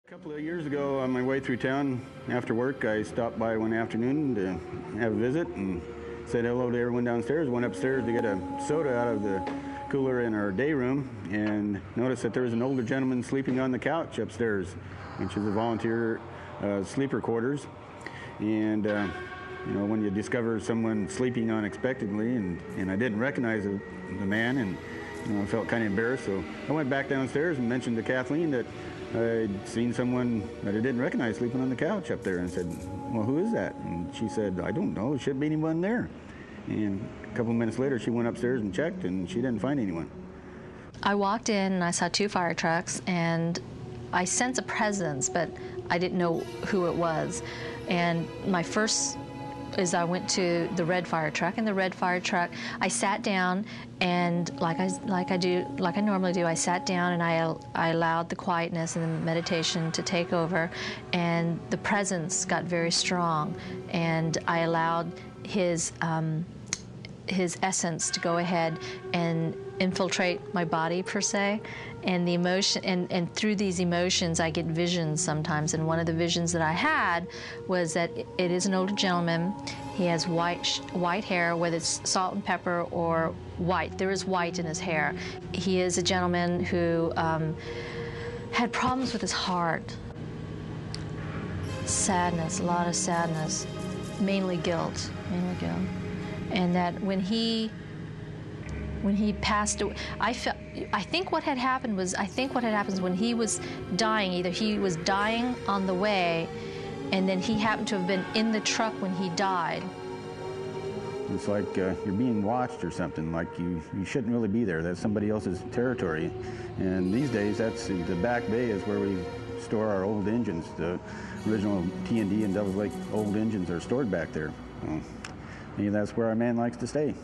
A couple of years ago, on my way through town after work, I stopped by one afternoon to have a visit and said hello to everyone downstairs. Went upstairs to get a soda out of the cooler in our day room and noticed that there was an older gentleman sleeping on the couch upstairs, which is a volunteer sleeper quarters. And you know, when you discover someone sleeping unexpectedly, and I didn't recognize the man, and you know, I felt kind of embarrassed, so I went back downstairs and mentioned to Kathleen that I'd seen someone that I didn't recognize sleeping on the couch up there, and said, well, who is that? And she said, I don't know, there shouldn't be anyone there. And a couple of minutes later, she went upstairs and checked, and she didn't find anyone. I walked in and I saw 2 fire trucks, and I sensed a presence, but I didn't know who it was. And my first is I went to the red fire truck. In the red fire truck, I sat down, and like I normally do, I sat down and I allowed the quietness and the meditation to take over, and the presence got very strong, and I allowed his essence to go ahead and infiltrate my body, per se, and the emotion, and through these emotions I get visions sometimes. And one of the visions that I had was that it is an older gentleman. He has white hair, whether it's salt and pepper or white. There is white in his hair. He is a gentleman who had problems with his heart, sadness, a lot of sadness, mainly guilt. And that when he passed away, I think what had happened was when he was dying, either he was dying on the way, and then he happened to have been in the truck when he died. It's like you're being watched or something, like you shouldn't really be there. That's somebody else's territory. And these days, that's the back bay is where we store our old engines. The original T&D and Devils Lake old engines are stored back there. Maybe that's where our man likes to stay.